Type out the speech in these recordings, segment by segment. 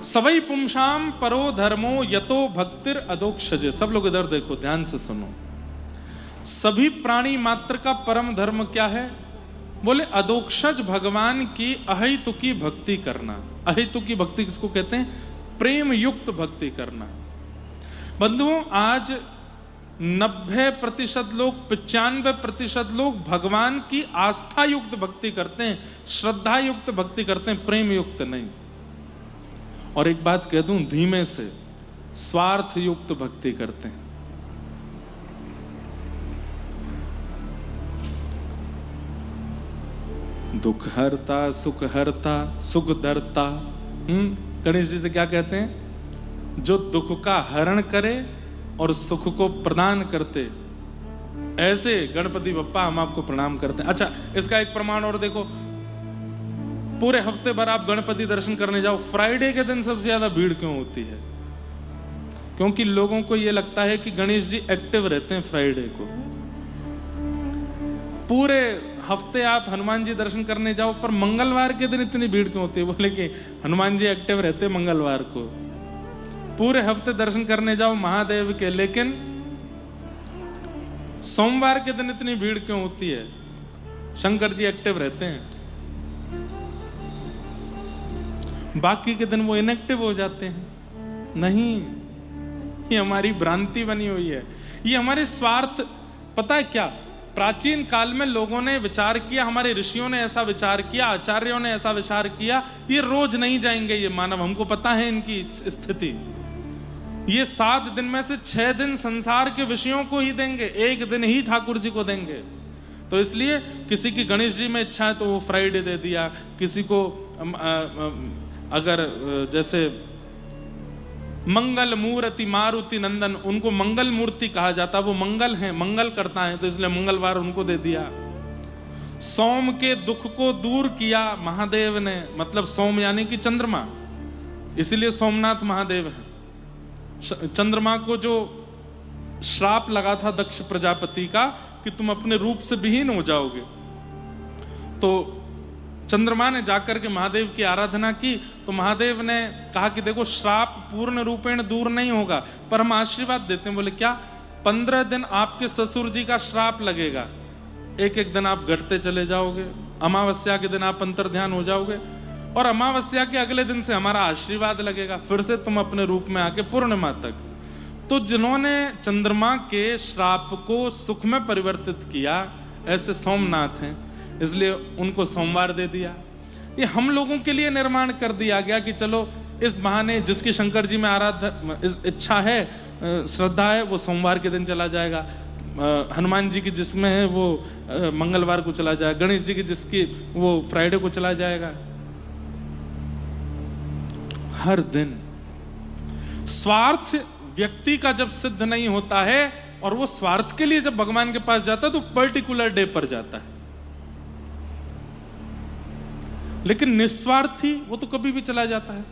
सवई पुंसाम परो धर्मो यतो भक्तिर अदोक्षजे। सब लोग इधर देखो, ध्यान से सुनो। सभी प्राणी मात्र का परम धर्म क्या है? बोले अदोक्षज भगवान की अहितु की भक्ति करना। अहितु की भक्ति किसको कहते हैं? प्रेम युक्त भक्ति करना। बंधुओं, आज 90% लोग, 95% लोग भगवान की आस्था युक्त भक्ति करते हैं, श्रद्धा युक्त भक्ति करते हैं, प्रेम युक्त नहीं। और एक बात कह दूं धीमे से, स्वार्थ युक्त भक्ति करते हैं। दुख हरता सुख हरता सुख दरता। गणेश जी से क्या कहते हैं? जो दुख का हरण करे और सुख को प्रदान करते, ऐसे गणपति बप्पा हम आपको प्रणाम करते हैं। अच्छा, इसका एक प्रमाण और देखो। पूरे हफ्ते भर आप गणपति दर्शन करने जाओ, फ्राइडे के दिन सबसे ज्यादा भीड़ क्यों होती है? क्योंकि लोगों को यह लगता है कि गणेश जी एक्टिव रहते हैं फ्राइडे को। पूरे हफ्ते आप हनुमान जी दर्शन करने जाओ, पर मंगलवार के दिन इतनी भीड़ क्यों होती है? बोले कि हनुमान जी एक्टिव रहते मंगलवार को। पूरे हफ्ते दर्शन करने जाओ महादेव के, लेकिन सोमवार के दिन इतनी भीड़ क्यों होती है? शंकर जी एक्टिव रहते हैं, बाकी के दिन वो इनएक्टिव हो जाते हैं। नहीं, ये हमारी भ्रांति बनी हुई है, ये हमारे स्वार्थ। पता है क्या, प्राचीन काल में लोगों ने विचार किया, हमारे ऋषियों ने ऐसा विचार किया, आचार्यों ने ऐसा विचार किया, ये रोज नहीं जाएंगे ये मानव, हमको पता है इनकी स्थिति। ये 7 दिन में से 6 दिन संसार के विषयों को ही देंगे, 1 दिन ही ठाकुर जी को देंगे। तो इसलिए किसी की गणेश जी में इच्छा है तो वो फ्राइडे दे दिया, किसी को अगर जैसे मंगल मूर्ति मारुति नंदन, उनको मंगल मूर्ति कहा जाता, वो मंगल है, मंगल करता है, तो इसलिए मंगलवार उनको दे दिया। सोम के दुख को दूर किया महादेव ने, मतलब सोम यानी कि चंद्रमा, इसलिए सोमनाथ महादेव है। चंद्रमा को जो श्राप लगा था दक्ष प्रजापति का कि तुम अपने रूप से विहीन हो जाओगे, तो चंद्रमा ने जाकर के महादेव की आराधना की, तो महादेव ने कहा कि देखो श्राप पूर्ण रूपेण दूर नहीं होगा, पर हम आशीर्वाद देते हैं। बोले क्या? 15 दिन आपके ससुर जी का श्राप लगेगा, एक एक दिन आप घटते चले जाओगे, अमावस्या के दिन आप अंतर्ध्यान हो जाओगे, और अमावस्या के अगले दिन से हमारा आशीर्वाद लगेगा, फिर से तुम अपने रूप में आके पूर्णिमा तक। तो जिन्होंने चंद्रमा के श्राप को सुख में परिवर्तित किया, ऐसे सोमनाथ हैं, इसलिए उनको सोमवार दे दिया। ये हम लोगों के लिए निर्माण कर दिया गया कि चलो इस बहाने जिसकी शंकर जी में इच्छा है, श्रद्धा है, वो सोमवार के दिन चला जाएगा, हनुमान जी की जिसमें है वो मंगलवार को चला जाएगा, गणेश जी की जिसकी वो फ्राइडे को चला जाएगा। हर दिन स्वार्थ व्यक्ति का जब सिद्ध नहीं होता है और वो स्वार्थ के लिए जब भगवान के पास जाता है तो पर्टिकुलर डे पर जाता है, लेकिन निस्वार्थी वो तो कभी भी चला जाता है।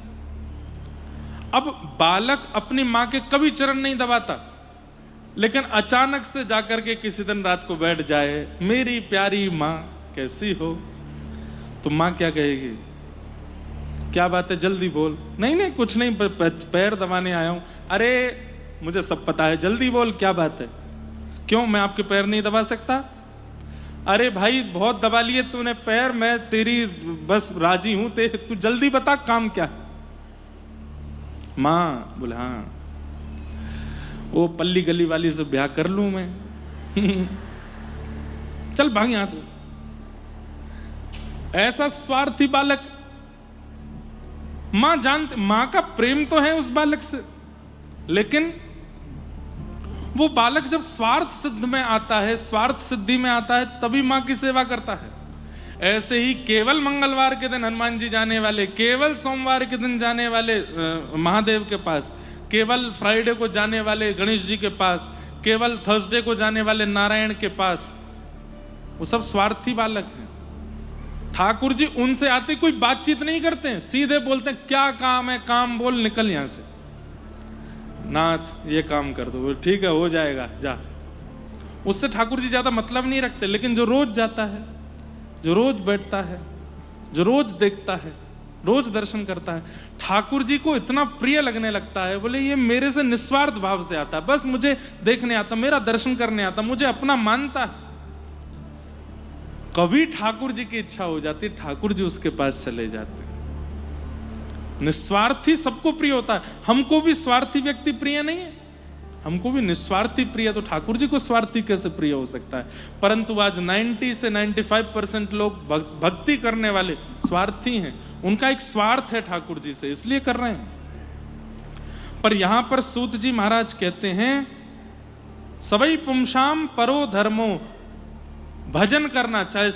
अब बालक अपनी मां के कभी चरण नहीं दबाता, लेकिन अचानक से जाकर के किसी दिन रात को बैठ जाए, मेरी प्यारी मां कैसी हो, तो मां क्या कहेगी? क्या बात है, जल्दी बोल। नहीं नहीं कुछ नहीं, पैर दबाने आया हूं। अरे मुझे सब पता है, जल्दी बोल क्या बात है। क्यों, मैं आपके पैर नहीं दबा सकता? अरे भाई बहुत दबा लिए तूने पैर, मैं तेरी बस राजी हूं, तू जल्दी बता काम क्या है। मां बोले हाँ, वो पल्ली गली वाली से ब्याह कर लूं मैं। चल भाग यहां से। ऐसा स्वार्थी बालक, मां जानते, मां का प्रेम तो है उस बालक से, लेकिन वो बालक जब स्वार्थ सिद्ध में आता है, स्वार्थ सिद्धि में आता है, तभी मां की सेवा करता है। ऐसे ही केवल मंगलवार के दिन हनुमान जी जाने वाले, केवल सोमवार के दिन जाने वाले महादेव के पास, केवल फ्राइडे को जाने वाले गणेश जी के पास, केवल थर्सडे को जाने वाले नारायण के पास, वो सब स्वार्थी बालक हैं। ठाकुर जी उनसे आते कोई बातचीत नहीं करते हैं, सीधे बोलते हैं क्या काम है, काम बोल, निकल यहां से। नाथ ये काम कर दो, ठीक है हो जाएगा जा। उससे ठाकुर जी ज्यादा मतलब नहीं रखते, लेकिन जो रोज जाता है, जो रोज बैठता है, जो रोज देखता है, रोज दर्शन करता है। ठाकुर जी को इतना प्रिय लगने लगता है, बोले ये मेरे से निस्वार्थ भाव से आता है, बस मुझे देखने आता, मेरा दर्शन करने आता, मुझे अपना मानता है। कभी ठाकुर जी की इच्छा हो जाती, ठाकुर जी उसके पास चले जाते। निस्वार्थी सबको प्रिय होता है, हमको भी स्वार्थी व्यक्ति प्रिय नहीं है, हमको भी निस्वार्थी प्रिय, तो ठाकुर जी को स्वार्थी कैसे प्रिय हो सकता है। परंतु आज 90 से 95% लोग भक्ति करने वाले स्वार्थी हैं, उनका एक स्वार्थ है ठाकुर जी से, इसलिए कर रहे हैं। पर यहां पर सूत जी महाराज कहते हैं, सबई पुंसाम परो धर्मो, भजन करना चाहे